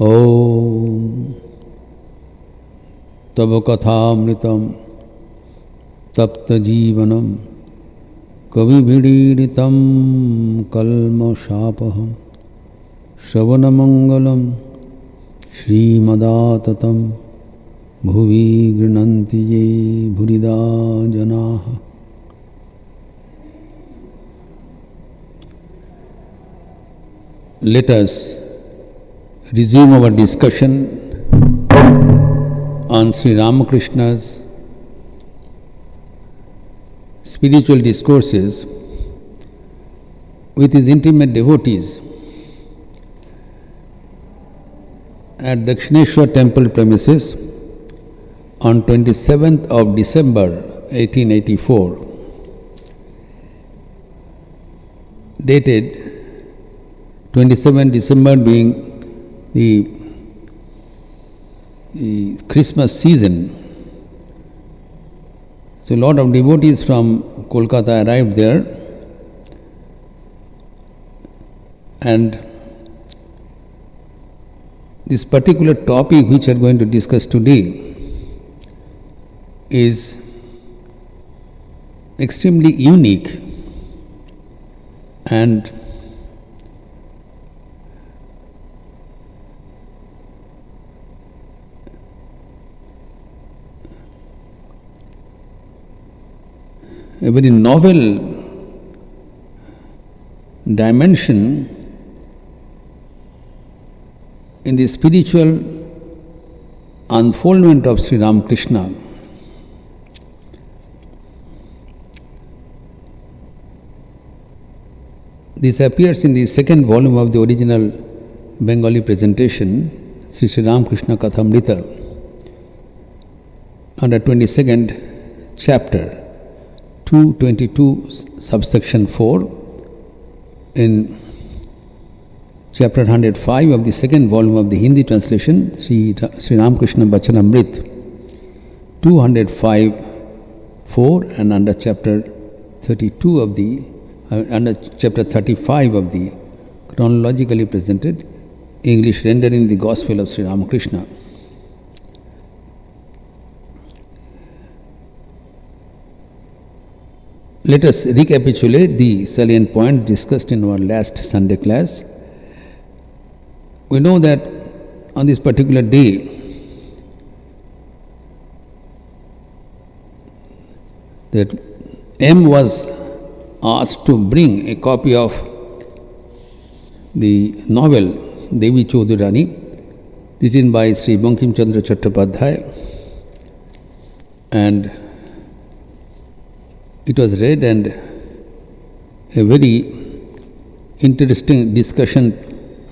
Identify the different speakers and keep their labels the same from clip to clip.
Speaker 1: Om Tava Kathamritam Tapta Jivanam Kavibhidiritam Kalma Shapaham Shravanamangalam Srimadaatatam Bhuvi Grinanti Ye Bhurida Janaha. Let us resume our discussion on Sri Ramakrishna's spiritual discourses with his intimate devotees at Dakshineshwar temple premises on 27th of December 1884, dated 27 December being the Christmas season. So a lot of devotees from Kolkata arrived there, and this particular topic which we are going to discuss today is extremely unique and a very novel dimension in the spiritual unfoldment of Sri Ramakrishna. This appears in the second volume of the original Bengali presentation, Sri Ramakrishna Kathamrita, under 22nd chapter, 222 subsection 4, in chapter 105 of the second volume of the Hindi translation, Sri Ramakrishna Vachanamrit, 205:4, and under chapter 32 of the under chapter 35 of the chronologically presented English rendering the Gospel of Sri Ramakrishna. Let us recapitulate the salient points discussed in our last Sunday class. We know that on this particular day, that M was asked to bring a copy of the novel Devi Chaudhurani, written by Sri Bankim Chandra Chattopadhyay, and it was read, and a very interesting discussion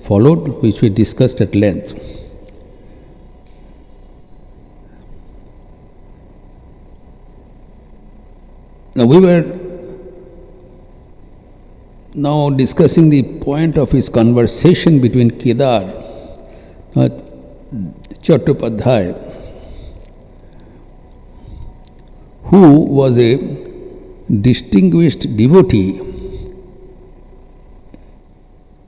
Speaker 1: followed, which we discussed at length. Now we were now discussing the point of his conversation between Kedar Chattopadhyay, who was a distinguished devotee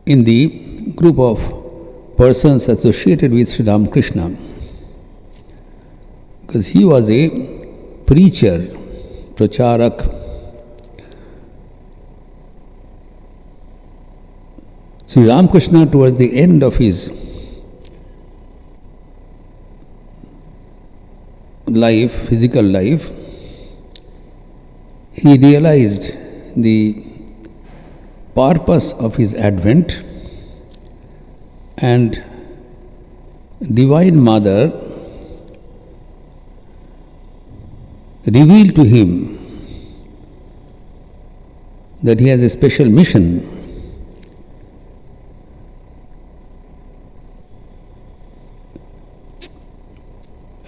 Speaker 1: in the group of persons associated with Sri Ramakrishna, because he was a preacher, pracharak. Sri Ramakrishna, towards the end of his life, physical life, he realized the purpose of his advent, and Divine Mother revealed to him that he has a special mission.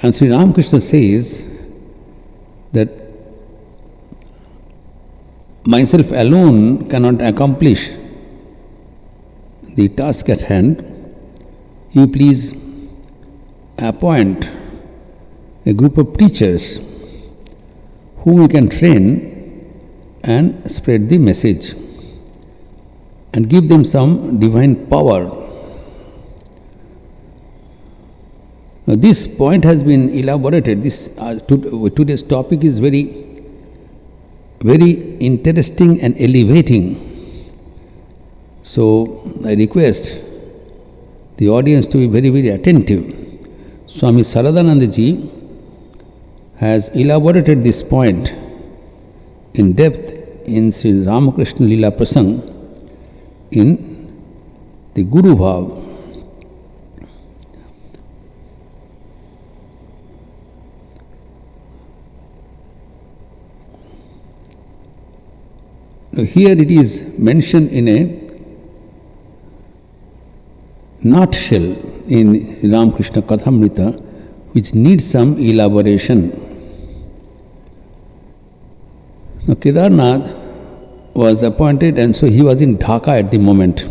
Speaker 1: And Sri Ramakrishna says that myself alone cannot accomplish the task at hand. You please appoint a group of preachers whom we can train and spread the message and give them some divine power. Now this point has been elaborated. Today's topic is very, very interesting and elevating. So I request the audience to be very, very attentive. Swami Saradanandaji has elaborated this point in depth in Sri Ramakrishna Leela Prasang in the Guru Bhav. Here it is mentioned in a nutshell in Ramakrishna Kathamrita, which needs some elaboration. Now Kedarnath was appointed, and so he was in Dhaka at the moment.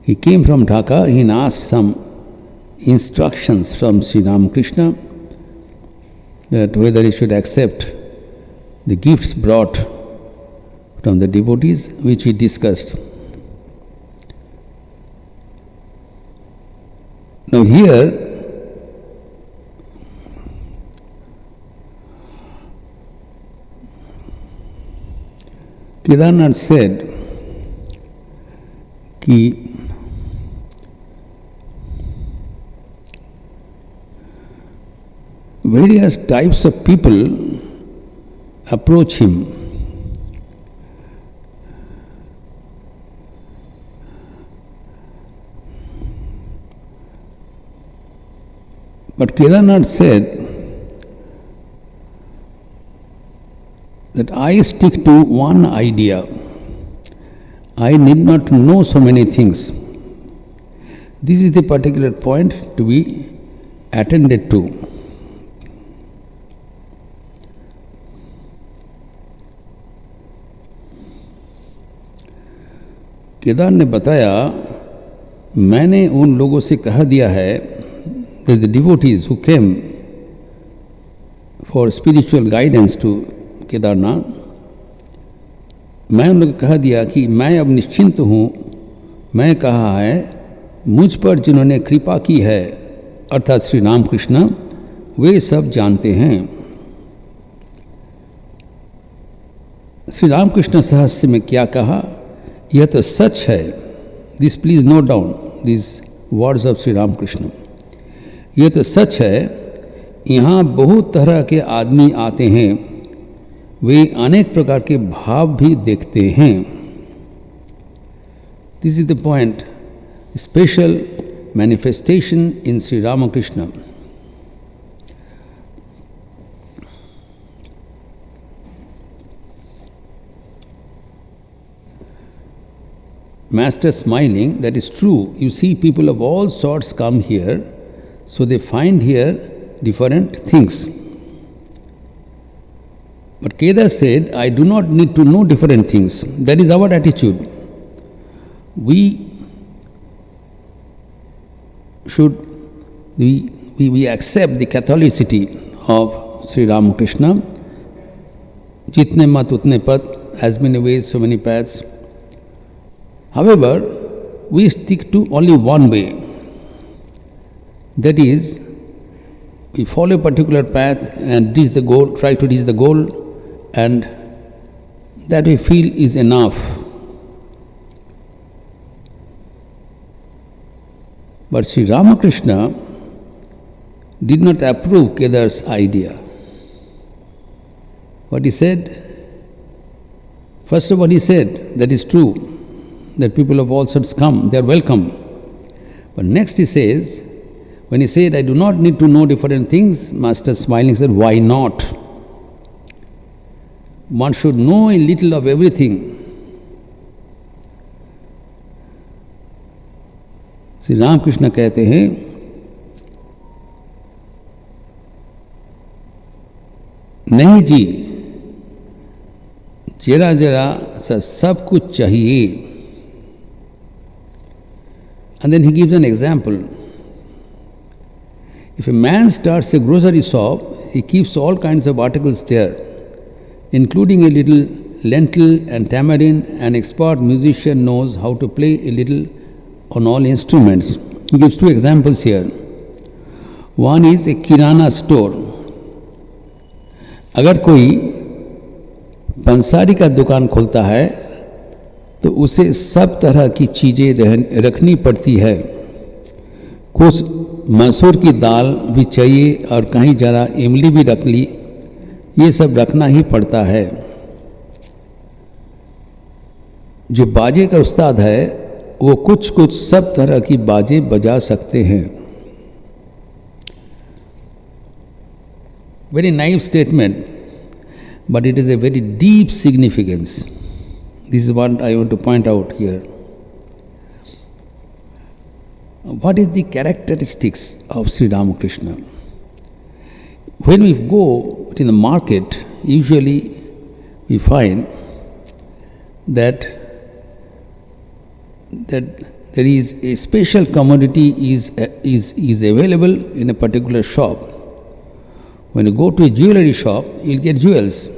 Speaker 1: He came from Dhaka, he asked some instructions from Sri Ramakrishna that whether he should accept the gifts brought from the devotees, which we discussed. Now here, Kedarnath said कि various types of people approach him. But Kedarnath said that I stick to one idea. I need not know so many things. This is the particular point to be attended to. Kedar ने बताया, मैंने उन लोगों से कह दिया है, that the devotees who came for spiritual guidance to Kedarnath, मैं उन लोगों को कह दिया कि मैं अब निश्चिंत हूँ. मैं कहा है मुझ पर जिन्होंने कृपा की है अर्थात श्री रामकृष्ण, वे सब जानते हैं. श्री रामकृष्ण सहस्त्र में क्या कहा, यह तो सच है. This please note down this words of Shri Ramakrishna. यह तो सच है, यहाँ बहुत तरह के आदमी आते हैं, वे अनेक प्रकार के भाव भी देखते हैं. This is the point, special manifestation in Shri Ramakrishna. Master smiling, that is true. You see people of all sorts come here, so they find here different things. But Kedar said, I do not need to know different things. That is our attitude. We accept the Catholicity of Sri Ramakrishna. Jitne mat utne pat, as many ways, so many paths. However, we stick to only one way. That is, we follow a particular path and reach the goal, try to reach the goal, and that we feel is enough. But Sri Ramakrishna did not approve Kedar's idea. What he said? First of all, he said, that is true, that people of all sorts come, they are welcome. But next he says, when he said, I do not need to know different things, Master smiling said, why not? One should know a little of everything. Shri Ramakrishna कहते हैं, नहीं जी, जरा जरा सा सब कुछ चाहिए. And then he gives an example. If a man starts a grocery shop, he keeps all kinds of articles there, including a little lentil and tamarind. An expert musician knows how to play a little on all instruments. He gives two examples here. One is a kirana store. अगर कोई पंसारी का दुकान खोलता है तो उसे सब तरह की चीज़ें रखनी पड़ती है. कुछ मसूर की दाल भी चाहिए और कहीं जरा इमली भी रख ली, ये सब रखना ही पड़ता है. जो बाजे का उस्ताद है वो कुछ कुछ सब तरह की बाजे बजा सकते हैं. Very naive statement, but it is a very deep significance. This is what I want to point out here. What is the characteristics of Sri Ramakrishna? When we go to the market, usually we find that there is a special commodity is available in a particular shop. When you go to a jewelry shop, you'll get jewels.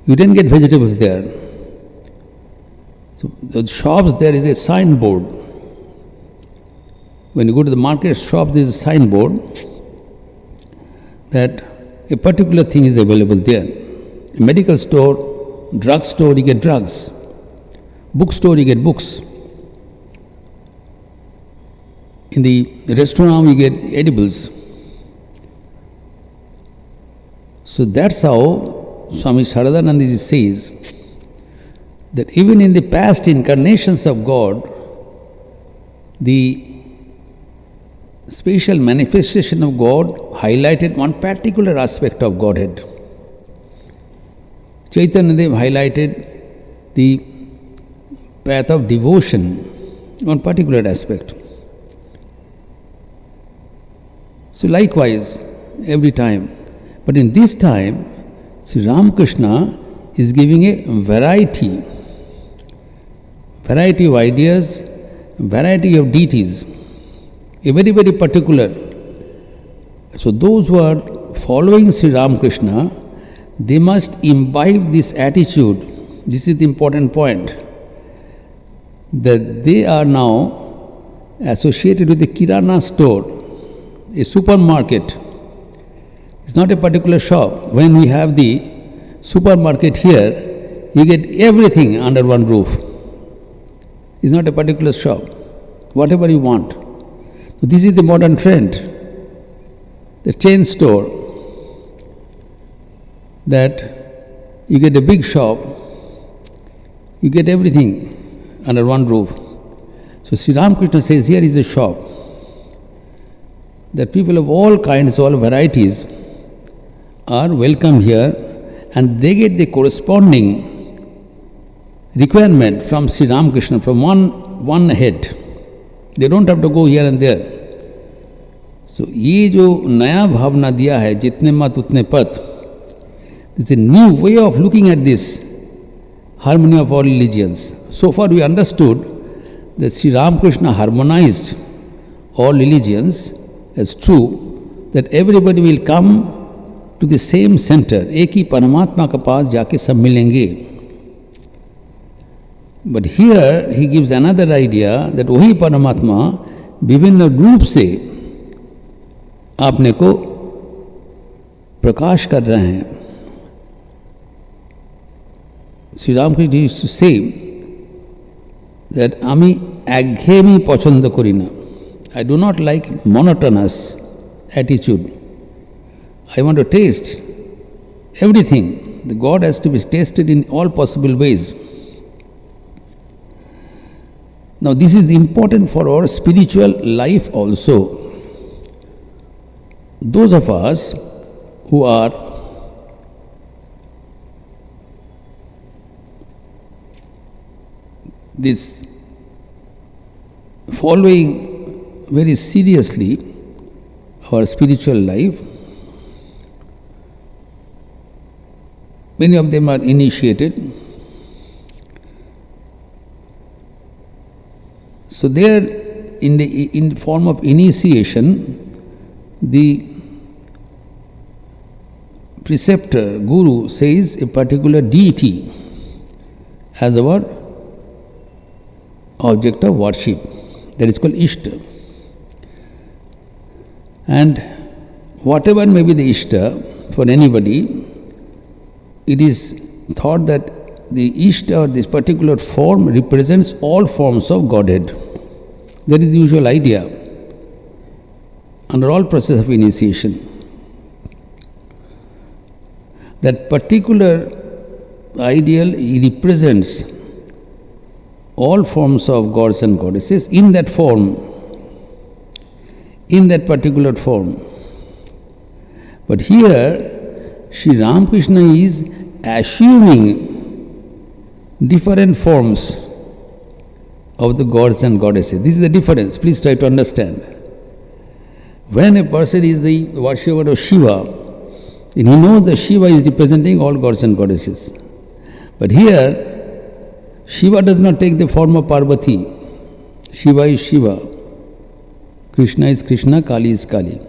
Speaker 1: You didn't get vegetables there. So the shops, there is a signboard. When you go to the market shop, there is a signboard that a particular thing is available there. A medical store, drug store, you get drugs. Bookstore, you get books. In the restaurant, you get edibles. So that's how Swami Saradanandaji says that even in the past incarnations of God, the special manifestation of God highlighted one particular aspect of Godhead. Chaitanya Dev highlighted the path of devotion, one particular aspect. So likewise, every time. But in this time, Sri Ramakrishna is giving a variety of ideas, variety of deities, a very, very particular. So those who are following Sri Ramakrishna, they must imbibe this attitude. This is the important point, that they are now associated with the kirana store, a supermarket. It's not a particular shop. When we have the supermarket here, you get everything under one roof. It's not a particular shop. Whatever you want. So this is the modern trend. The chain store, that you get a big shop, you get everything under one roof. So Sri Ramakrishna says here is a shop, that people of all kinds, all varieties are welcome here, and they get the corresponding requirement from Sri Ramakrishna, from one head. They don't have to go here and there. So ये जो नया भावना दिया है, जितने मत उतने पथ, this is a new way of looking at this harmony of all religions. So far we understood that Sri Ramakrishna harmonized all religions as true, that everybody will come to the same center, एक ही परमात्मा के पास जाके सब मिलेंगे. But here he gives another idea that वही परमात्मा विभिन्न रूप से आपने को प्रकाश कर रहे हैं. Sri Ramakrishna used to say that আমি একঘেয়েমি পছন্দ করি না. I do not like monotonous attitude. I want to taste everything. The God has to be tasted in all possible ways. Now this is important for our spiritual life also. Those of us who are this following very seriously our spiritual life, many of them are initiated. So there, in the form of initiation, the preceptor, guru, says a particular deity as our object of worship. That is called Ishta. And whatever may be the Ishta for anybody, it is thought that the Ishta or this particular form represents all forms of Godhead. That is the usual idea under all process of initiation. That particular ideal represents all forms of gods and goddesses in that form, in that particular form. But here, Sri Ramakrishna is assuming different forms of the gods and goddesses. This is the difference. Please try to understand. When a person is the worshipper of Shiva, then he knows that Shiva is representing all gods and goddesses. But here, Shiva does not take the form of Parvati. Shiva is Shiva. Krishna is Krishna, Kali is Kali.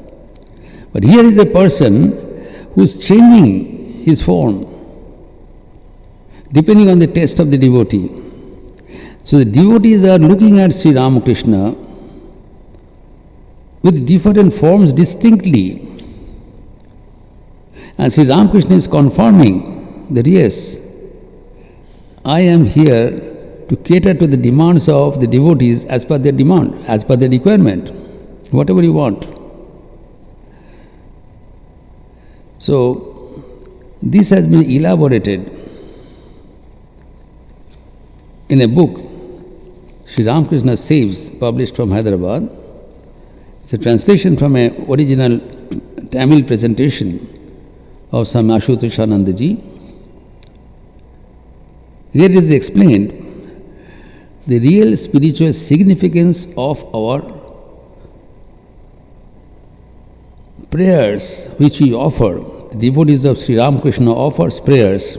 Speaker 1: But here is a person who is changing his form depending on the taste of the devotee. So the devotees are looking at Sri Ramakrishna with different forms distinctly. And Sri Ramakrishna is confirming that yes, I am here to cater to the demands of the devotees as per their demand, as per their requirement, whatever you want. So, this has been elaborated in a book, Sri Ramakrishna Saves, published from Hyderabad. It's a translation from an original Tamil presentation of Swami Muktinathanandaji. Here it is explained the real spiritual significance of our prayers which we offer. The devotees of Sri Ramakrishna offers prayers,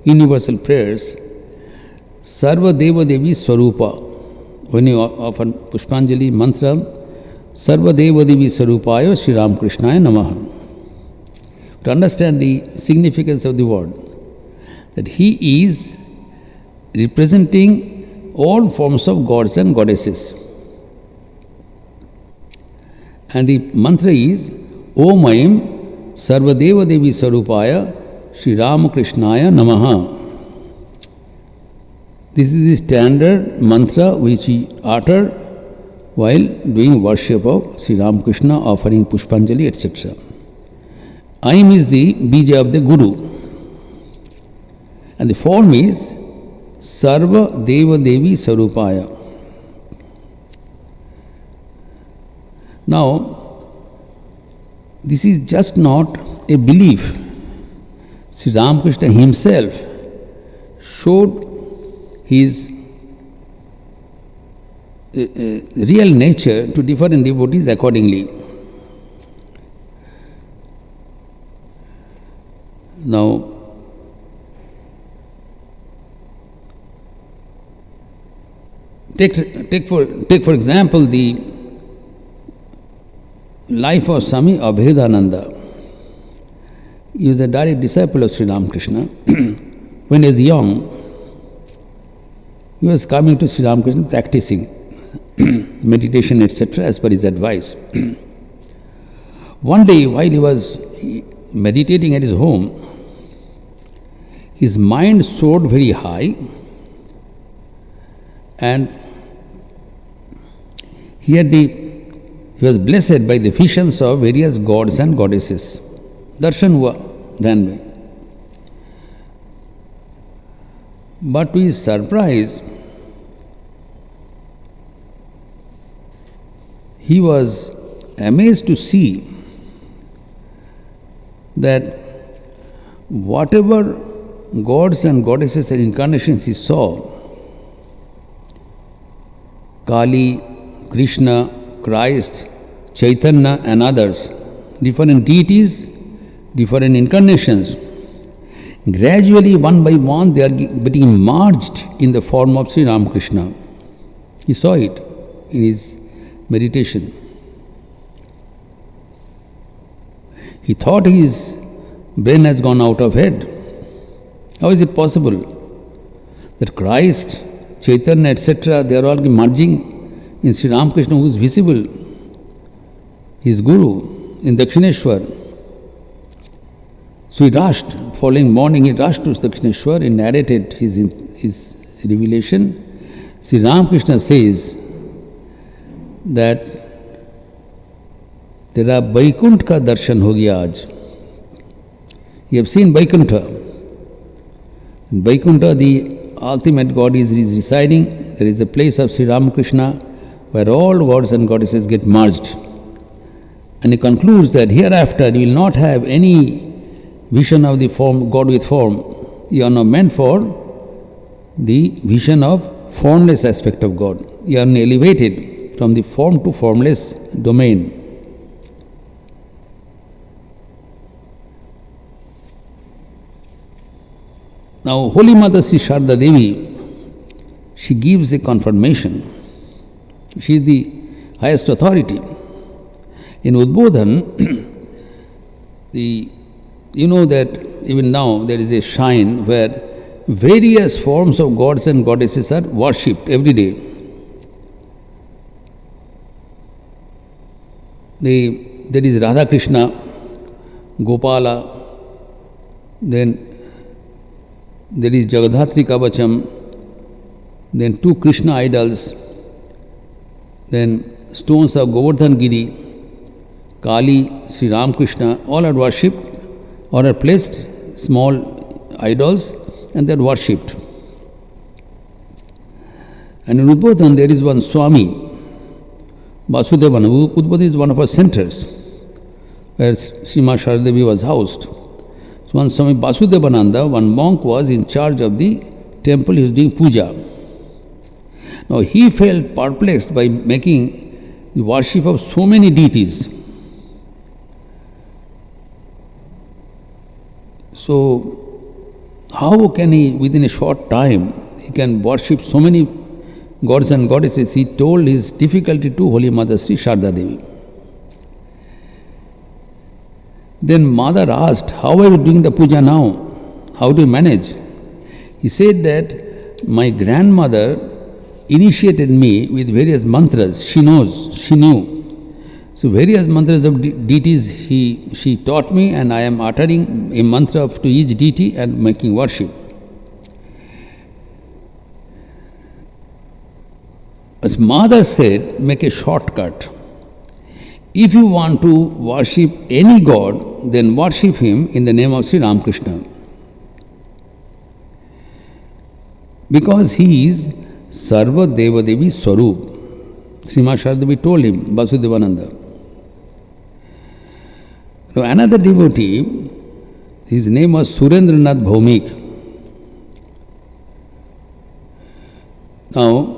Speaker 1: universal prayers, Sarva Deva Devi Swarupa. When you offer Pushpanjali mantra, Sarva Deva Devi Swarupaya Sri Ramakrishnaya Namaha. To understand the significance of the word, that he is representing all forms of gods and goddesses. And the mantra is Om Aim Sarvadeva Devi Swarupaya Sri Ramakrishnaya Namaha. This is the standard mantra which we utter while doing worship of Sri Ramakrishna, offering Pushpanjali, etc. Aim is the bija of the Guru. And the form is Sarva Deva Devi Sarupaya. Now, this is just not a belief. Sri Ramakrishna himself showed his real nature to different devotees accordingly. Now, take for example the life of Swami Abhedananda. He was a direct disciple of Sri Ramakrishna. When he was young, he was coming to Sri Ramakrishna practicing meditation, etc., as per his advice. One day, while he was meditating at his home, his mind soared very high, and he was blessed by the visions of various gods and goddesses. Darshan hua dhyan mein. But to his surprise, he was amazed to see that whatever gods and goddesses and incarnations he saw, Kali, Krishna, Christ, Chaitanya and others, different deities, different incarnations, gradually one by one they are getting merged in the form of Sri Ramakrishna. He saw it in his meditation. He thought his brain has gone out of head. How is it possible that Christ, Chaitanya, etc., they are all merging in Sri Ramakrishna who is visible? his guru in Dakshineshwar. So he rushed, following morning he rushed to Dakshineshwar and narrated his revelation. Sri Ramakrishna says that तेरा वैकुंठ का दर्शन हो गया आज. You have seen Vaikuntha. In Vaikuntha, the ultimate God is residing. There is a place of Sri Ramakrishna where all gods and goddesses get merged. And he concludes that hereafter you will not have any vision of the form, God with form. You are now meant for the vision of formless aspect of God. You are elevated from the form to formless domain. Now, Holy Mother Sri Sharda Devi, she gives a confirmation. She is the highest authority. In Udbodhan, you know that even now there is a shrine where various forms of gods and goddesses are worshipped every day. There is Radha Krishna, Gopala, then there is Jagadhatri Kavacham, then 2 Krishna idols, then stones of Govardhan Giri, Kali, Sri Ramakrishna, all are worshipped or are placed, small idols, and they are worshipped. And in Udbodhan there is one Swami, Vasudevana. Udbodhan is one of our centers where Srimad Sharda Devi was housed. So one Swami Vasudevananda, one monk, was in charge of the temple. He was doing puja. Now he felt perplexed by making the worship of so many deities. So how can he, within a short time, he can worship so many gods and goddesses? He told his difficulty to Holy Mother Sri Sharda Devi. Then Mother asked, how are you doing the puja now? How do you manage? He said that my grandmother initiated me with various mantras. She knew. So various mantras of deities she taught me, and I am uttering a mantra to each deity and making worship. As Mother said, make a shortcut. If you want to worship any god, then worship him in the name of Sri Ramakrishna. Because he is Sarva Deva Devi Swarup. Srimad Sharda Devi told him, Vasudevananda. Now another devotee, his name was Surendranath Bhaumik. Now,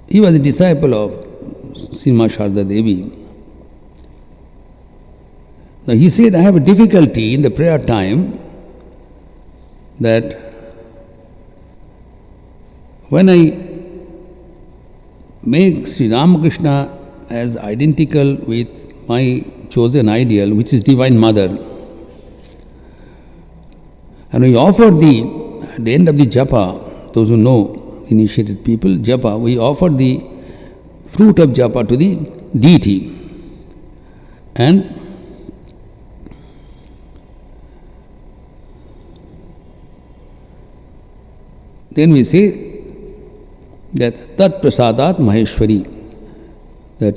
Speaker 1: he was a disciple of Srimad Sharda Devi. Now he said, I have a difficulty in the prayer time that when I make Sri Ramakrishna as identical with my chosen ideal, which is Divine Mother, and we offer at the end of the japa, those who know, initiated people, japa, we offer the fruit of japa to the deity. And then we say that Tat Prasadat Maheshwari, that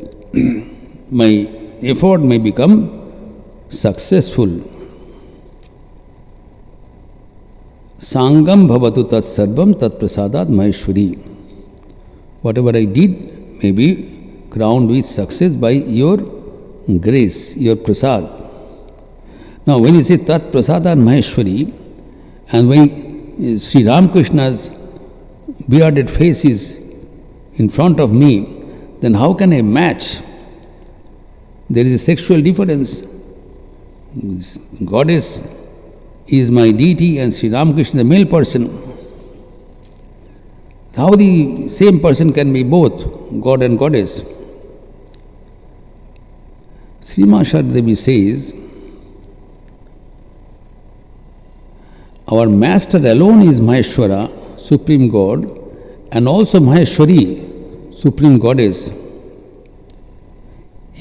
Speaker 1: my effort may become successful. Sangam bhavatu tat sarvam tat prasadat Maheshwari. Whatever I did may be crowned with success by your grace, your prasad. Now when you say tat prasadat Maheshwari, and when Sri Ramakrishna's bearded face is in front of me, then how can I match? There is a sexual difference. This goddess is my deity and Sri Ramakrishna the male person. How the same person can be both God and goddess? Srimad Sharda Devi says, our master alone is Maheshwara, Supreme God, and also Maheshwari, Supreme Goddess.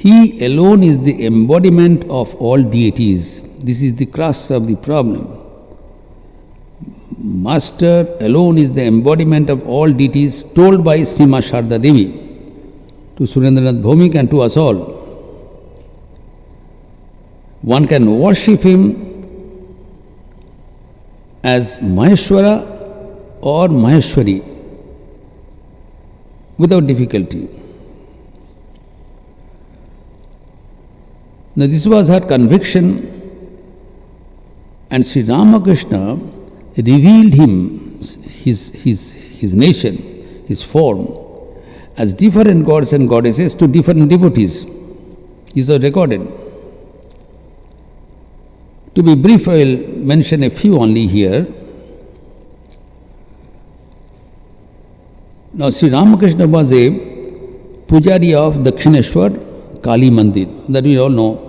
Speaker 1: He alone is the embodiment of all deities. This is the crux of the problem. Master alone is the embodiment of all deities told by Srima Sharda Devi to Surendranath Bhaumik and to us all. One can worship him as Maheshwara or Maheshwari without difficulty. Now this was her conviction, and Sri Ramakrishna revealed him, his nation, his form, as different gods and goddesses to different devotees. These are recorded. To be brief, I will mention a few only here. Now, Sri Ramakrishna was a pujari of Dakshineshwar Kali Mandir, that we all know.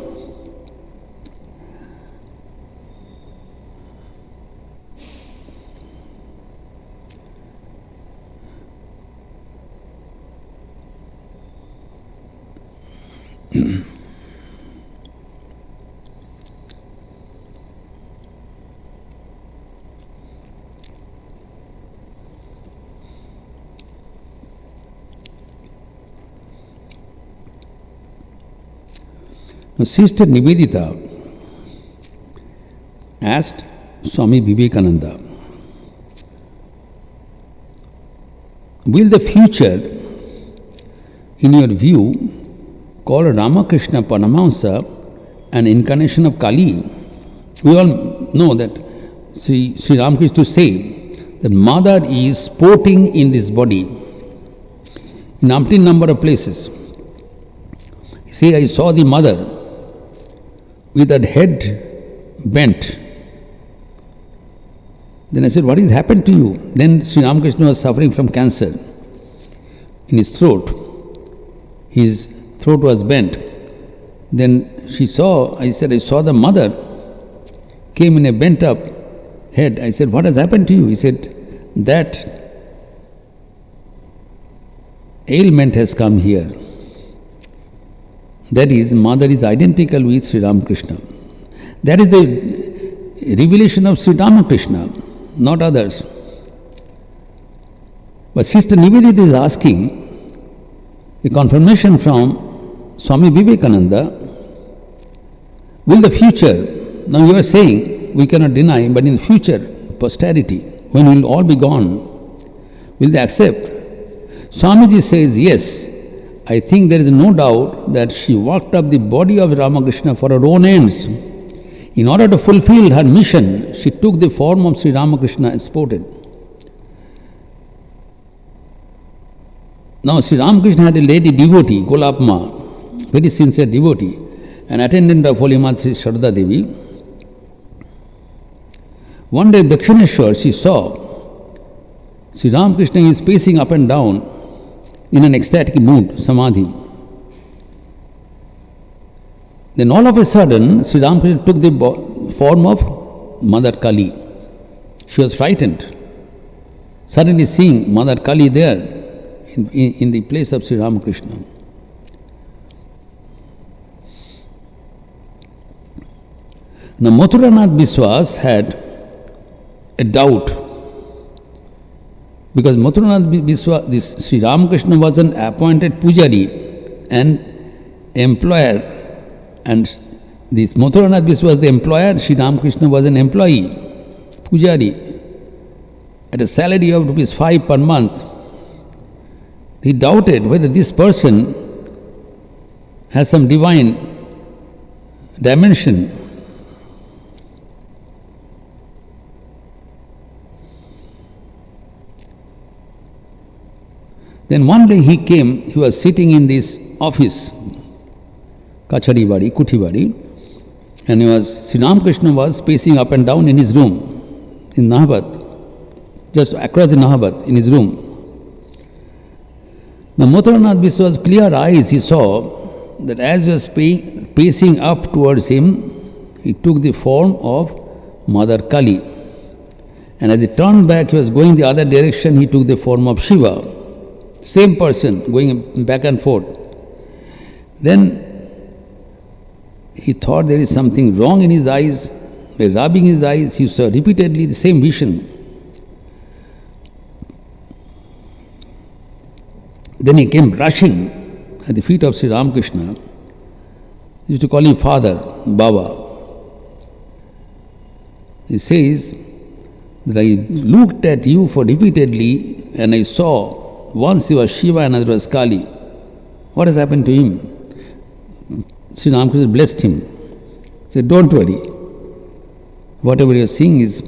Speaker 1: Now, Sister Nivedita asked Swami Vivekananda, will the future, in your view, call Ramakrishna Paramahamsa an incarnation of Kali? We all know that Sri Ramakrishna say that Mother is sporting in this body in umpteen number of places. He say, I saw the Mother with her head bent. Then I said, what has happened to you? Then Sri Ramakrishna was suffering from cancer in his throat. His throat was bent. Then she saw, I said, I saw the Mother came in a bent up head. I said, what has happened to you? He said, that ailment has come here. That is, Mother is identical with Sri Ramakrishna. That is the revelation of Sri Ramakrishna, not others. But Sister Nivedita is asking a confirmation from Swami Vivekananda. Will the future, now you are saying, we cannot deny, but in the future, posterity, when we will all be gone, will they accept? Swamiji says, yes. I think there is no doubt that she worked up the body of Ramakrishna for her own ends. In order to fulfill her mission, she took the form of Sri Ramakrishna and sported. Now, Sri Ramakrishna had a lady devotee, Golapma, very sincere devotee, an attendant of Holy Mother Sri Sharda Devi. One day, Dakshineshwar, she saw Sri Ramakrishna is pacing up and down in an ecstatic mood, samadhi. Then all of a sudden, Sri Ramakrishna took the form of Mother Kali. She was frightened, suddenly seeing Mother Kali there in the place of Sri Ramakrishna. Now, Mathuranath Biswas had a doubt, because Mathuranath Biswas, this Sri Ramakrishna was an appointed pujari and employer, and this Mathuranath Biswas was the employer, Sri Ramakrishna was an employee, pujari, at a salary of ₹5 per month. He doubted whether this person has some divine dimension. Then one day he came, he was sitting in this office, Kachari Badi, Kuti Badi, and Sri Ramakrishna was pacing up and down in his room, in Nahabad, just across the Nahabad, in his room. Now Mathuranath Biswa's clear eyes, he saw that as he was pacing up towards him, he took the form of Mother Kali. And as he turned back, he was going the other direction, he took the form of Shiva. Same person going back and forth. Then he thought there is something wrong in his eyes. By rubbing his eyes, he saw repeatedly the same vision. Then he came rushing at the feet of Sri Ramakrishna. He used to call him Father, Baba. He says that I looked at you for repeatedly and I saw once he was Shiva and another was Kali. What has happened to him? Sri Ramakrishna blessed him. He said, don't worry. Whatever you are seeing is,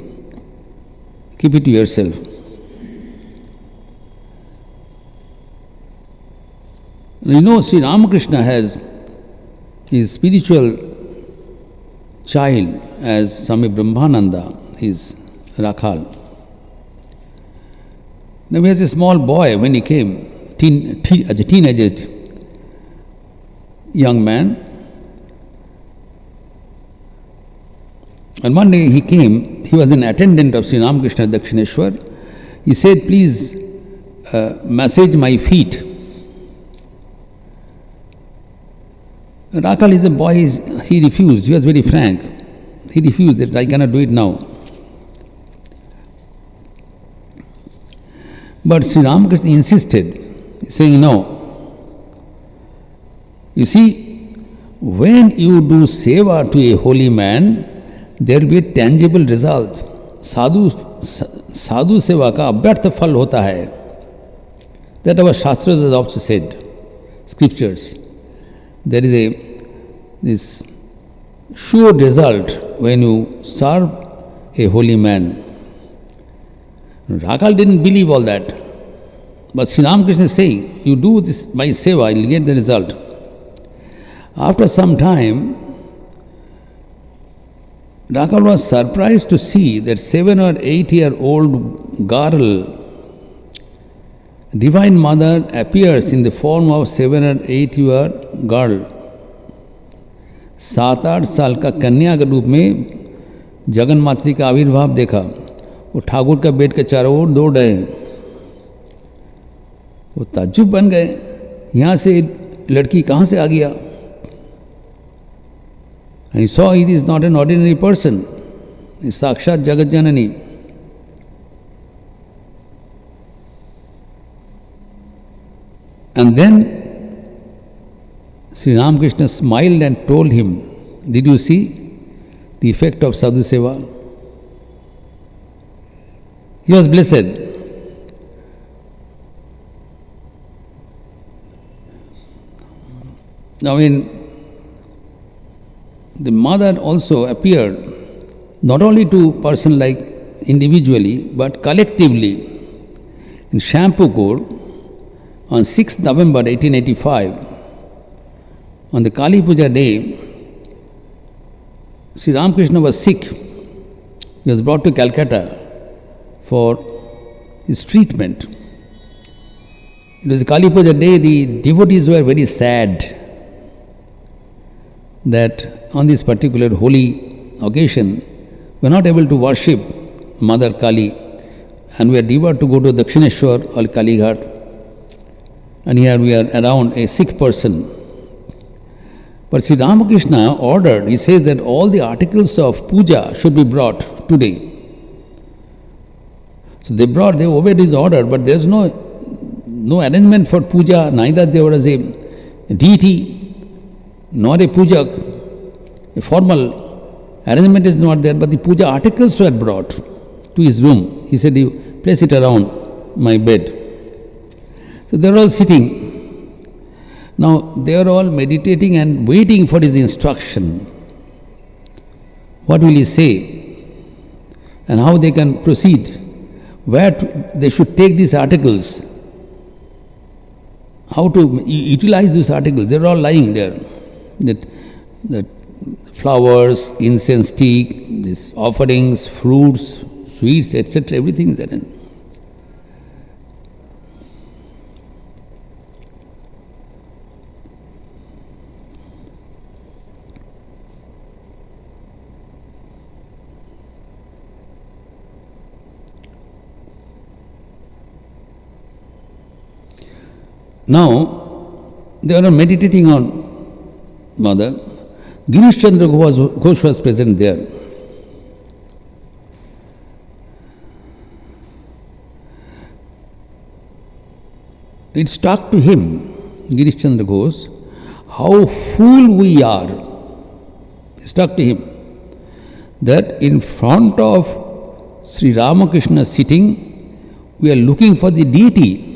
Speaker 1: keep it to yourself. You know, Sri Ramakrishna has his spiritual child as Swami Brahmananda, his Rakhal. Now he has a small boy when he came, as a teenager, young man. And one day he came, he was an attendant of Sri Ramakrishna Dakshineshwar. He said, please massage my feet. Rakhal is a boy, he refused, he was very frank. He refused that I cannot do it now. But Sri Ramakrishna insisted, saying no. You see, when you do seva to a holy man, there will be a tangible result. Sadhu seva ka abhyartha phal hota hai. That our Shastras has also said, scriptures. There is this sure result when you serve a holy man. Rakhal didn't believe all that. But Sri Ramakrishna is saying, you do this by seva, you will get the result. After some time, Rakhal was surprised to see that 7 or 8-year-old girl, Divine Mother appears in the form of 7 or 8-year girl. 7-8 साल का कन्या के रूप में जगन मातृ का आविर्भाव देखा. वो ठाकुर का बेट के चारों ओर दौड़ रहे. वो ताज्जुब बन गए, यहाँ से लड़की कहाँ से आ गया. And he saw it is not an ordinary person. It's Sakshat Jagat Janani. And then Sri Ramakrishna smiled and told him, did you see the effect of sadhu seva? He was blessed. Now the mother also appeared not only to person like individually but collectively in Shampookur on 6th November 1885. On the Kali Puja day, Sri Ramakrishna was sick. He was brought to Calcutta for his treatment. It was Kali Puja day, the devotees were very sad that on this particular holy occasion, we are not able to worship Mother Kali and we are devoted to go to Dakshineshwar or Kali Ghat. And here we are around a sick person. But Sri Ramakrishna ordered, he says that all the articles of puja should be brought today. So they obeyed his order, but there is no arrangement for puja, neither there was a deity nor a puja. A formal arrangement is not there, but the puja articles were brought to his room. He said, you place it around my bed. So they are all sitting. Now they are all meditating and waiting for his instruction. What will he say? And how they can proceed? Where they should take these articles? How to utilize these articles? They are all lying there. That flowers, incense stick, these offerings, fruits, sweets, etc., everything is there. Now, they are meditating on Mother. Girish Chandra Ghosh was present there. It struck to him, Girish Chandra Ghosh, how fool we are. It struck to him that in front of Sri Ramakrishna sitting, we are looking for the deity.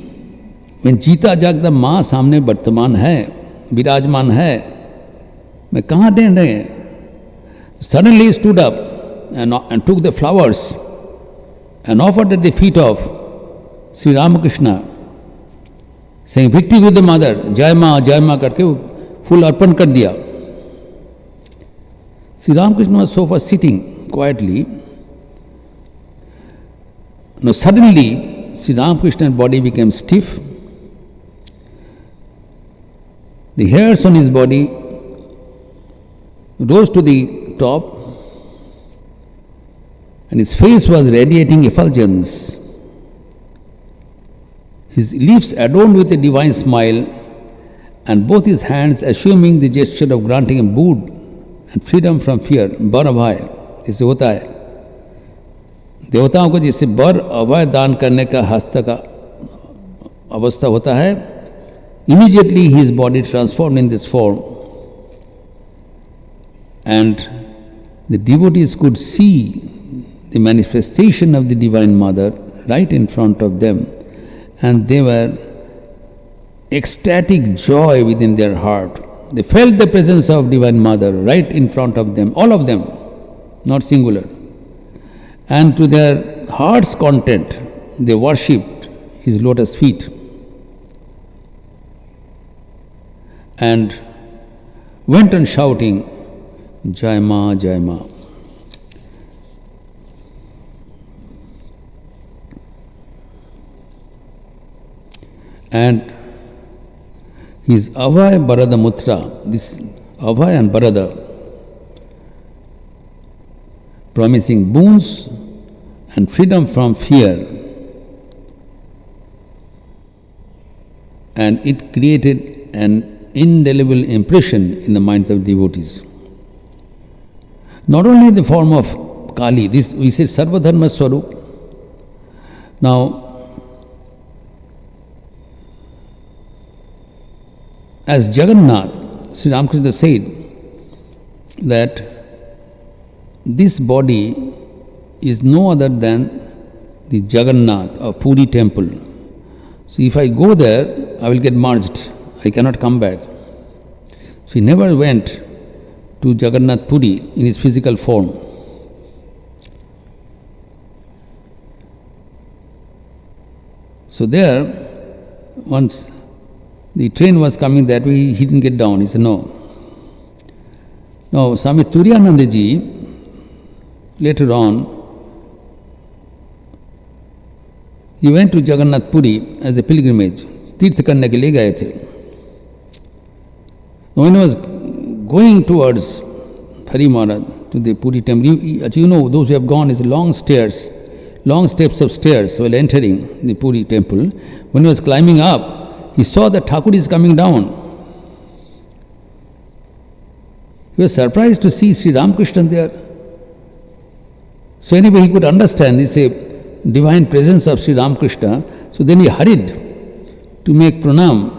Speaker 1: When Jita Jagda माँ सामने वर्तमान है, विराजमान है, मैं कहाँ ढूंढ रहे हैं? Suddenly he stood up and took the flowers and offered at the feet of Sri Ramakrishna, saying, "Victory with the mother, Jai Ma करके फूल अर्पण कर दिया." Sri Ramakrishna was so far sitting quietly. Now suddenly Sri Ramakrishna's body became stiff. The hairs on his body rose to the top and his face was radiating effulgence. His lips adorned with a divine smile and both his hands assuming the gesture of granting him boon and freedom from fear. बर अभय जिसे होता है, देवताओं को जिसे बर अभय दान करने का हस्त का अवस्था होता है, immediately his body transformed in this form and the devotees could see the manifestation of the Divine Mother right in front of them, and they were ecstatic joy within their heart. They felt the presence of Divine Mother right in front of them, all of them, not singular. And to their heart's content, they worshipped his lotus feet and went on shouting, "Jai Ma, Jai Ma." And his Abhay Barada Mutra, this Abhay and Barada, promising boons and freedom from fear, and it created an indelible impression in the minds of devotees. Not only in the form of Kali, this we say Sarva Dharma Swarup. Now, as Jagannath, Sri Ramakrishna said that this body is no other than the Jagannath of Puri temple. So if I go there, I will get merged. I cannot come back. So he never went to Jagannath Puri in his physical form. So there, once the train was coming that way, he didn't get down. He said, no. Now, Swami Turiyanandaji, later on, he went to Jagannath Puri as a pilgrimage. तीर्थ करने के लिए गए थे. When he was going towards Hari Maharaj to the Puri temple, you know, those who have gone is long stairs, long steps of stairs while entering the Puri temple. When he was climbing up, he saw that Thakur is coming down. He was surprised to see Sri Ramakrishna there. So anyway, he could understand this a divine presence of Sri Ramakrishna. So then he hurried to make pranam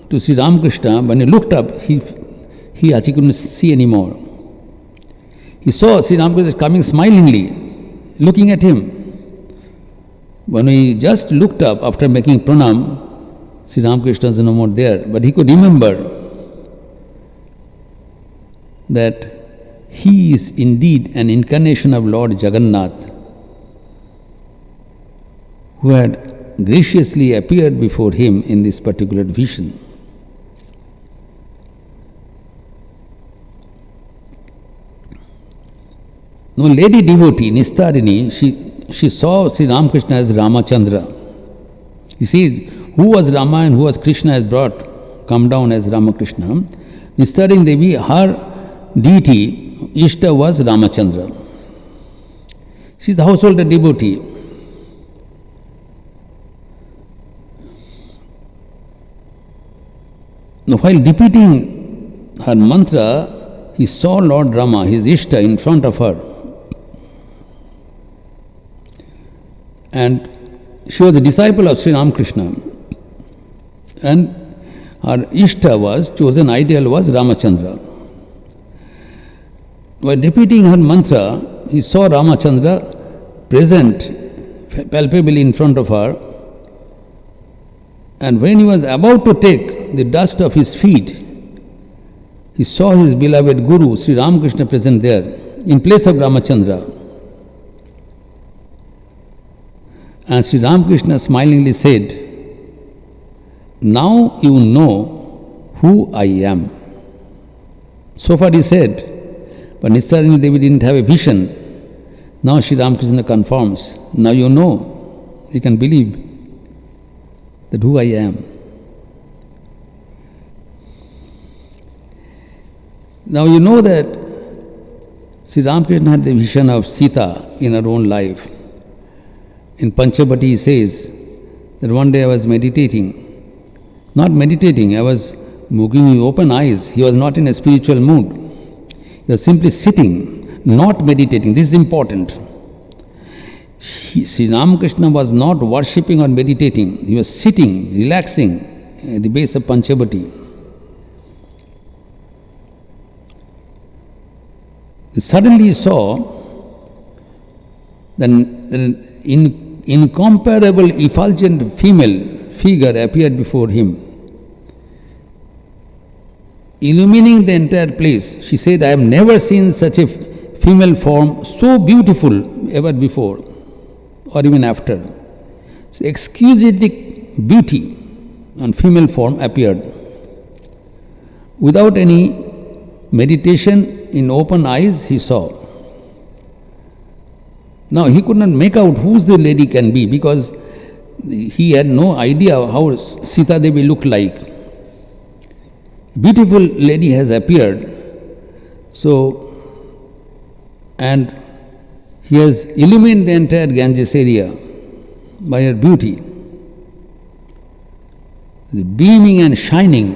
Speaker 1: to Sri Ramakrishna. When he looked up, he actually couldn't see anymore. He saw Sri Ramakrishna coming smilingly, looking at him. When he just looked up after making pranam, Sri Ramakrishna was no more there. But he could remember that he is indeed an incarnation of Lord Jagannath, who had graciously appeared before him in this particular vision. Now, lady devotee, Nistarini, she saw Sri Ramakrishna as Ramachandra. You see, who was Rama and who was Krishna has come down as Ramakrishna. Nistarini Devi, her deity, Ishta was Ramachandra. She is the household devotee. Now, while repeating her mantra, he saw Lord Rama, his Ishta, in front of her. And she was a disciple of Sri Ramakrishna. And her Ishta was, chosen ideal was Ramachandra. By repeating her mantra, he saw Ramachandra present palpably in front of her. And when he was about to take the dust of his feet, he saw his beloved Guru, Sri Ramakrishna, present there in place of Ramachandra. And Sri Ramakrishna smilingly said, "Now you know who I am." So far he said, but Nisarani Devi didn't have a vision. Now Sri Ramakrishna confirms, "Now you know, you can believe that who I am." Now you know that Sri Ramakrishna had the vision of Sita in her own life. In Panchabhati he says that one day I was meditating. Not meditating, I was moving with open eyes. He was not in a spiritual mood. He was simply sitting, not meditating. This is important. Sri Ramakrishna was not worshipping or meditating. He was sitting, relaxing at the base of Panchabhati. Suddenly he saw that an incomparable, effulgent female figure appeared before him, illumining the entire place. She said, "I have never seen such a female form so beautiful ever before or even after." So exquisite beauty and female form appeared. Without any meditation, in open eyes he saw. Now he could not make out who the lady can be, because he had no idea how Sita Devi looked like. Beautiful lady has appeared. So, and he has illuminated the entire Ganges area by her beauty, beaming and shining.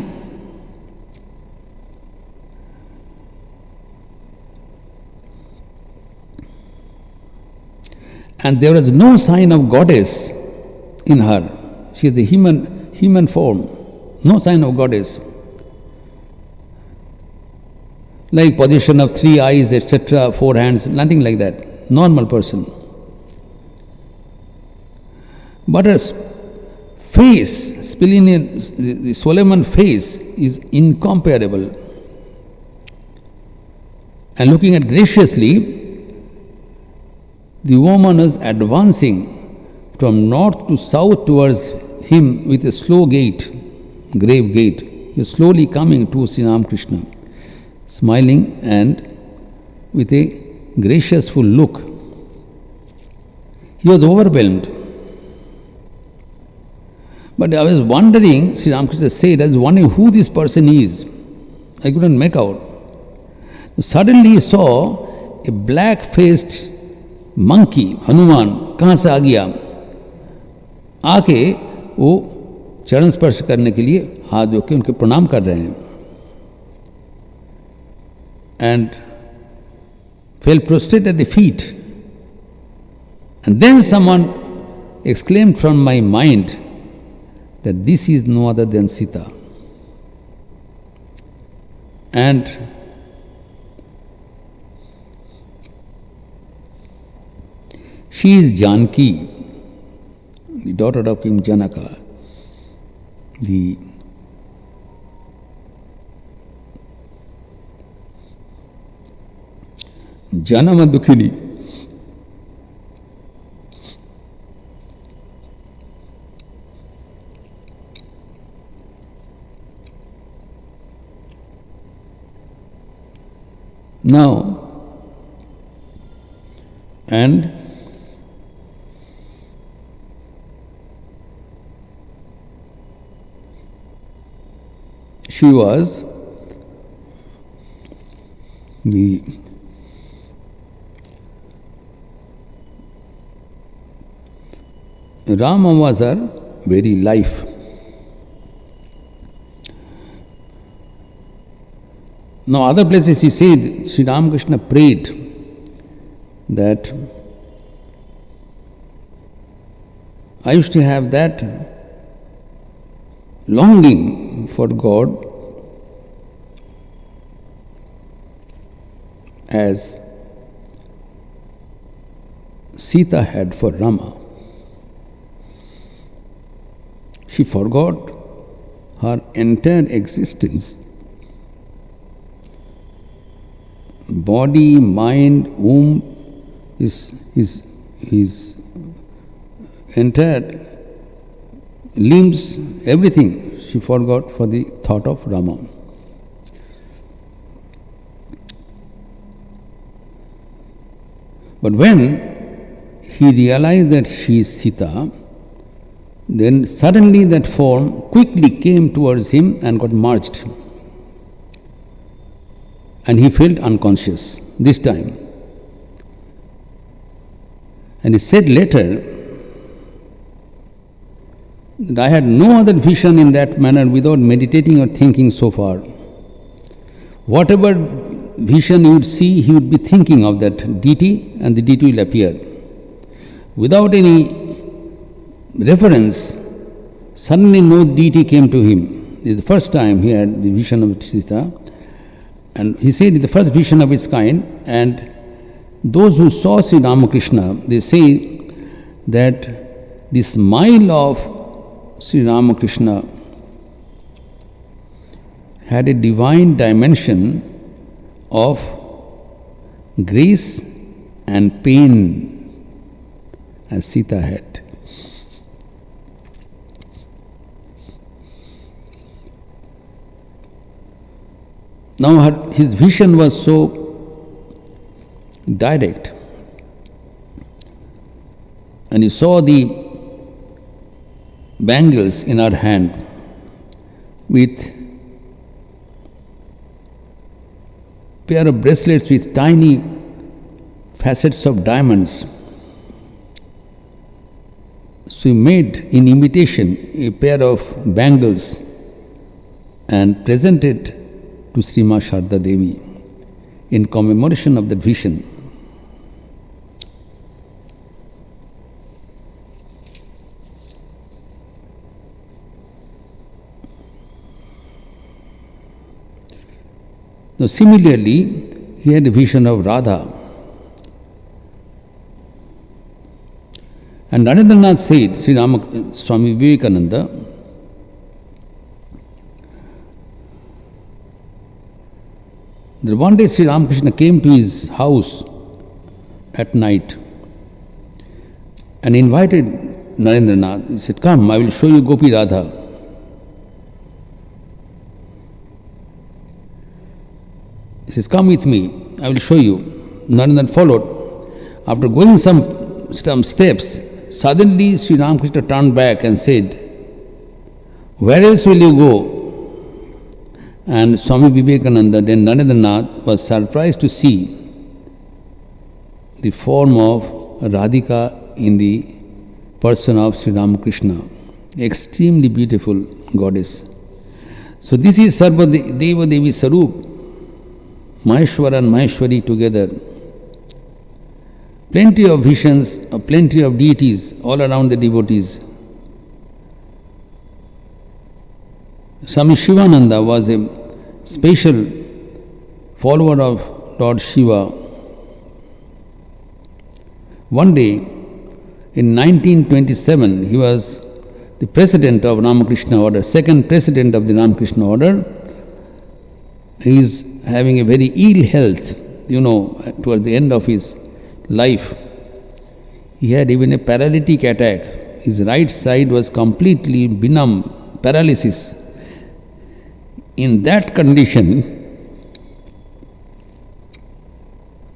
Speaker 1: And there was no sign of goddess in her. She is a human form, no sign of goddess. Like position of 3 eyes, etc., 4 hands, nothing like that. Normal person. But her face, the Solomon face, is incomparable. And looking at graciously, the woman was advancing from north to south towards him with a slow gait, grave gait. He was slowly coming to Sri Ramakrishna, smiling and with a gracious full look. He was overwhelmed. But I was wondering, Sri Ramakrishna said, I was wondering who this person is. I couldn't make out. Suddenly he saw a black-faced monkey, Hanuman, कहाँ से आ गया? आके वो चरण स्पर्श करने के लिए हाथ जोड़ के उनके प्रणाम कर रहे हैं. And fell prostrate at the feet. And then someone exclaimed from my mind that this is no other than Sita. And she is Janki, the daughter of King Janaka, the Janama Dukhini. Now, and she was the Rama was her very life. Now other places he said, Sri Ramakrishna prayed that I used to have that longing for God as Sita had for Rama. She forgot her entire existence. Body, mind, womb, his entire limbs, everything she forgot for the thought of Rama. But when he realized that she is Sita, then suddenly that form quickly came towards him and got merged. And he felt unconscious this time. And he said later that I had no other vision in that manner without meditating or thinking so far. Whatever vision he would see, he would be thinking of that deity and the deity will appear. Without any reference, suddenly no deity came to him. This is the first time he had the vision of Sita. And he said it's the first vision of its kind. And those who saw Sri Ramakrishna, they say that the smile of Sri Ramakrishna had a divine dimension of grace and pain as Sita had. Now his vision was so direct, and he saw the bangles in her hand with pair of bracelets with tiny facets of diamonds. So he made in imitation a pair of bangles and presented to Srima Sharda Devi in commemoration of that vision. Now similarly, he had a vision of Radha. And Narendranath said, Swami Vivekananda, that one day Sri Ramakrishna came to his house at night and invited Narendranath. He said, "Come, I will show you Gopi Radha." He says, "Come with me, I will show you." Narendranath followed. After going some steps, suddenly Sri Ramakrishna turned back and said, "Where else will you go?" And Swami Vivekananda, then Narendranath, was surprised to see the form of Radhika in the person of Sri Ramakrishna, extremely beautiful goddess. So this is Sarva Deva Devi Sarup, Maheshwara and Maheshwari together. Plenty of visions, plenty of deities all around the devotees. Swami Shivananda was a special follower of Lord Shiva. One day in 1927, he was the president of Ramakrishna Order, second president of the Ramakrishna Order. He is having a very ill health, towards the end of his life. He had even a paralytic attack. His right side was completely benumb, paralysis. In that condition,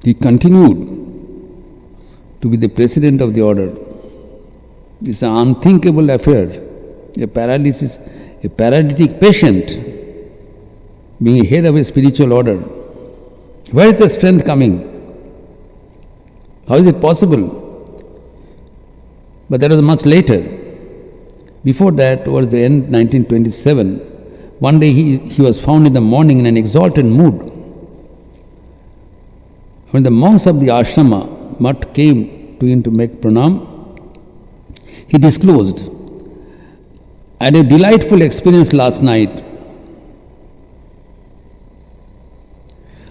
Speaker 1: he continued to be the president of the order. It's an unthinkable affair. A paralytic patient being head of a spiritual order. Where is the strength coming? How is it possible? But that was much later. Before that, towards the end, 1927, one day he was found in the morning in an exalted mood. When the monks of the ashrama mutt came to him to make pranam, he disclosed, "I had a delightful experience last night.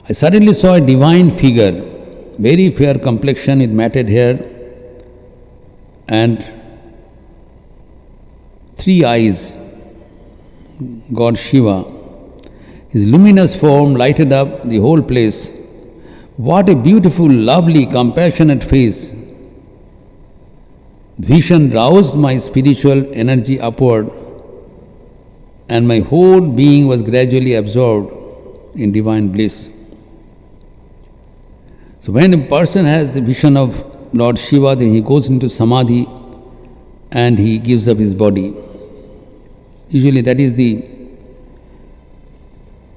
Speaker 1: I suddenly saw a divine figure, very fair complexion with matted hair and 3 eyes, God Shiva. His luminous form lighted up the whole place. What a beautiful, lovely, compassionate face. Vision roused my spiritual energy upward, and my whole being was gradually absorbed in divine bliss." So when a person has the vision of Lord Shiva, then he goes into samadhi and he gives up his body. Usually that is the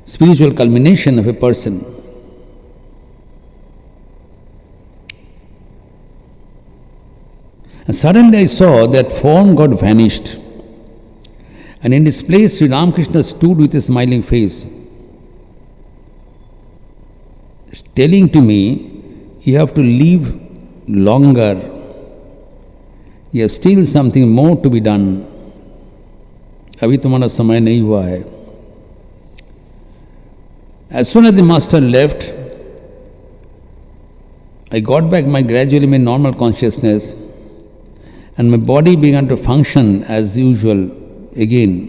Speaker 1: spiritual culmination of a person. And suddenly I saw that form got vanished, and in its place Sri Ramakrishna stood with a smiling face, telling to me, "You have to live longer. You have still something more to be done. अभी तुम्हारा समय नहीं हुआ है." As soon as the master left, I got back gradually my normal consciousness, and my body began to function as usual again.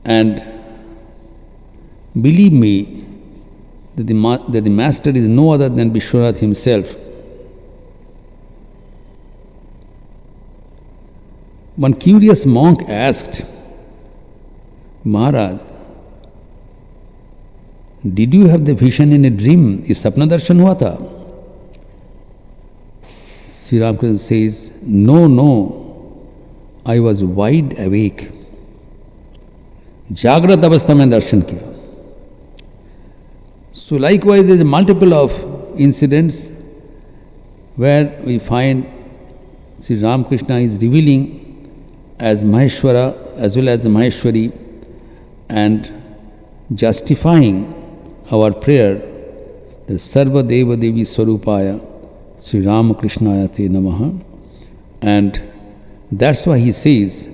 Speaker 1: And believe me that the master is no other than Vishwanath himself. One curious monk asked, "Maharaj, did you have the vision in a dream? Is sapna darshan hua tha?" Sri Ramakrishna says, No, I was wide awake. Jagrat avastha mein darshan kiya." So likewise there is a multiple of incidents where we find Sri Ramakrishna is revealing as Maheshwara as well as the Maheshwari and justifying our prayer that Sarva Deva Devi Swarupaya Sri Ramakrishnaya Te Namaha. And that's why he says,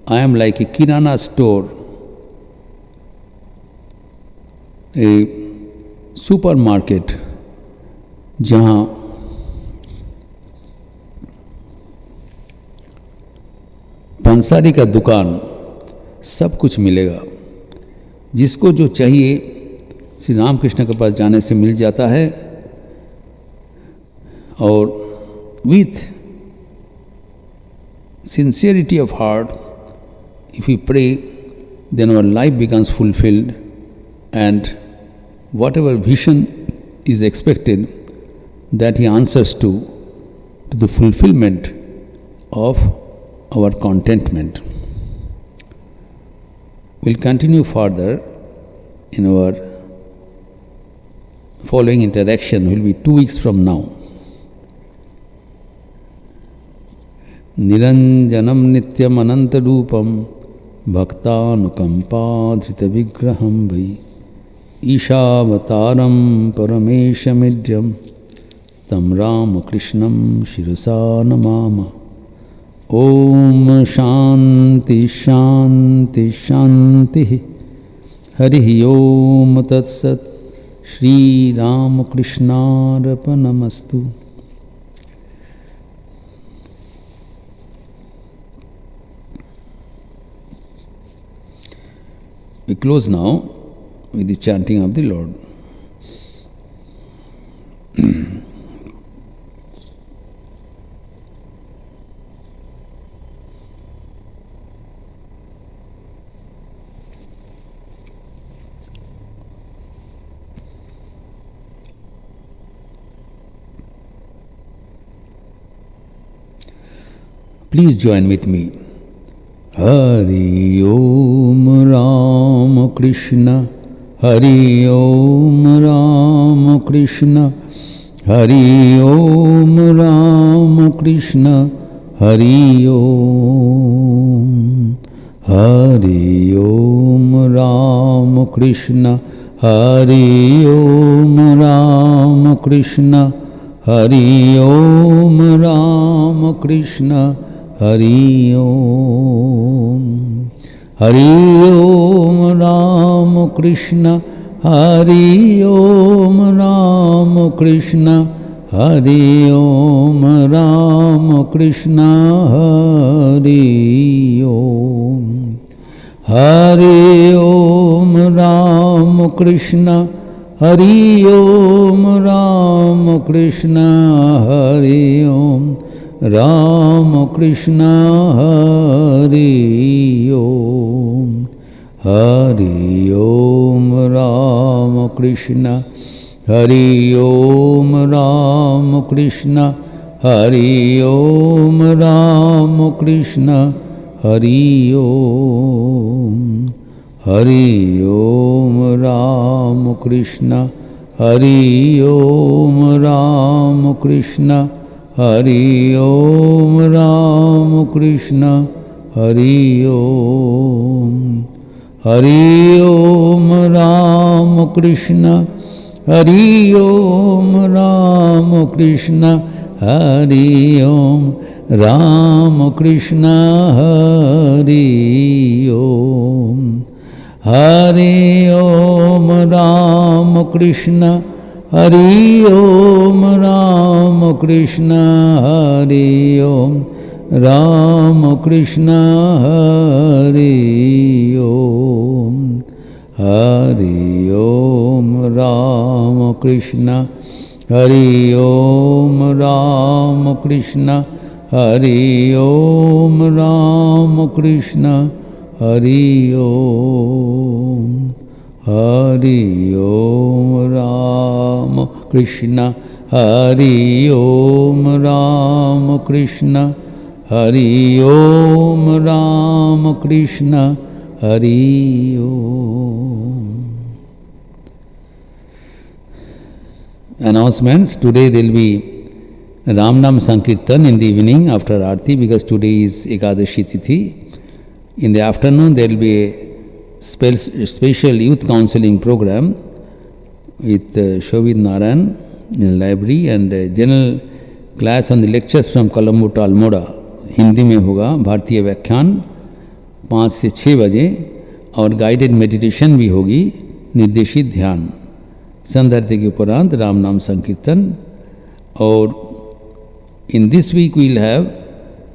Speaker 1: "I am like a kirana store, a supermarket जहाँ पंसारी का दुकान सब कुछ मिलेगा, जिसको जो चाहिए श्री रामकृष्ण के पास जाने से मिल जाता है, और with sincerity of heart, if we pray, then our life becomes fulfilled, and whatever vision is expected, that he answers to the fulfillment of our contentment. We'll continue further in our following interaction, will be 2 weeks from now. Niranjanam nityam anantarupam bhaktanukampadhrita vigraham vai Ishavataram parameshamidryam tam Ramakrishnam shirasa namama. Om Shanti Shanti Shanti Harihi Om Tat Sat Shri Ramakrishnarpanamastu. We close now with the chanting of the Lord. Please join with me. Hari Om Ramakrishna, Hari Om Ramakrishna, Hari Om Ramakrishna, Hari Om. Hari Om Ramakrishna, Hari Om Ramakrishna, Hari Om Ramakrishna, Hari Om. Hari Om Ramakrishna, Hari Om Ramakrishna, Hari Om Ramakrishna, Hari Om. Hari Om Ramakrishna, Hari Om Ramakrishna, Hari Om Ramakrishna, Hari Om. Hari Om Ramakrishna, Hari Om Ramakrishna, Hari Om Ramakrishna, Hari Om. Hari Om Ramakrishna, Hari Om Ramakrishna, Hari Om Ramakrishna, Hari Om. Hari Om Ramakrishna, Hari Om Ramakrishna, Hari Om Ramakrishna, Hari Om. Hari Om Ramakrishna, Hari Om Ramakrishna, Hari Om Ramakrishna, Hari Om. Hari Om Ramakrishna, Hari Om Ramakrishna, Hari Om Ramakrishna, Hari Om. Hari Om Ramakrishna, Hari Om Ramakrishna, Hari Om Ramakrishna, Hari Om. Announcements. Today there will be Ram Nam Sankirtan in the evening after Aarti, because today is Ekadashi Tithi. In the afternoon there will be a special youth counseling program with Shobhit Narayan in the library, and a general class on the lectures from Colombo to Almora Hindi में होगा, भारतीय व्याख्यान 5 से 6 बजे, और guided meditation भी होगी, निर्देशित ध्यान, संध्यारती के उपरांत राम नाम संकीर्तन. और in this week we will have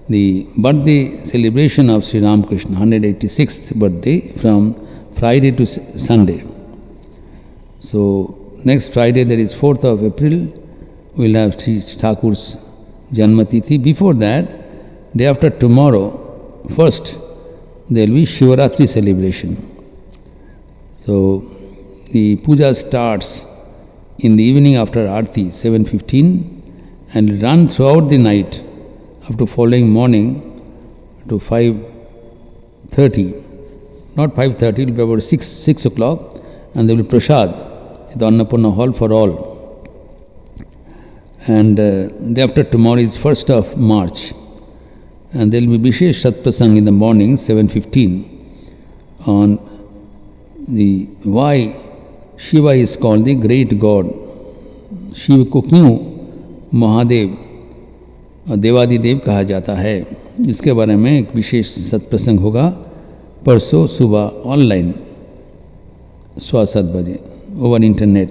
Speaker 1: the birthday celebration of Sri Ramakrishna, 186th birthday, from Friday to Sunday. So next Friday, that is 4th of April, we will have Sri Thakur's Janmatithi. Before that, day after tomorrow, first, there will be Shivaratri celebration. So the puja starts in the evening after Aarti, 7:15, and will run throughout the night up to following morning to 5:30. Not 5:30, it will be about 6 o'clock, and there will be prasad at the Annapurna hall for all. And day after tomorrow is 1st of March, and there will be Vishesh Satprasang in the morning, 7:15, on the why Shiva is called the great God. Shiv को क्यों महादेव और देवादिदेव कहा जाता है, इसके बारे में एक विशेष सत्प्रसंग होगा परसों सुबह ऑनलाइन 7:15 बजे ओवर इंटरनेट.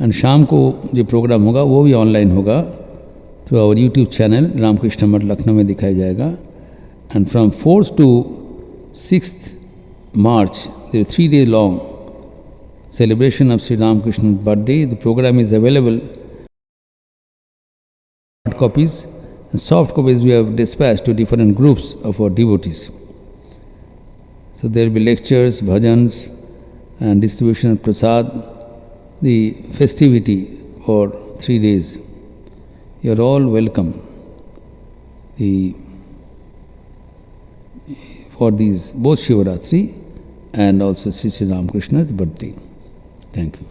Speaker 1: एंड शाम को जो प्रोग्राम होगा वो भी ऑनलाइन होगा through our YouTube channel Ramakrishna Math Lucknow में दिखाया जाएगा. And from 4th to 6th March, there is 3 days long celebration of Sri Ramakrishna's birthday. The program is available. Hard copies and soft copies we have dispatched to different groups of our devotees. So there will be lectures, bhajans, and distribution of prasad. The festivity for 3 days. You are all welcome for these both Shivaratri and also Sri Ramakrishna's birthday. Thank you.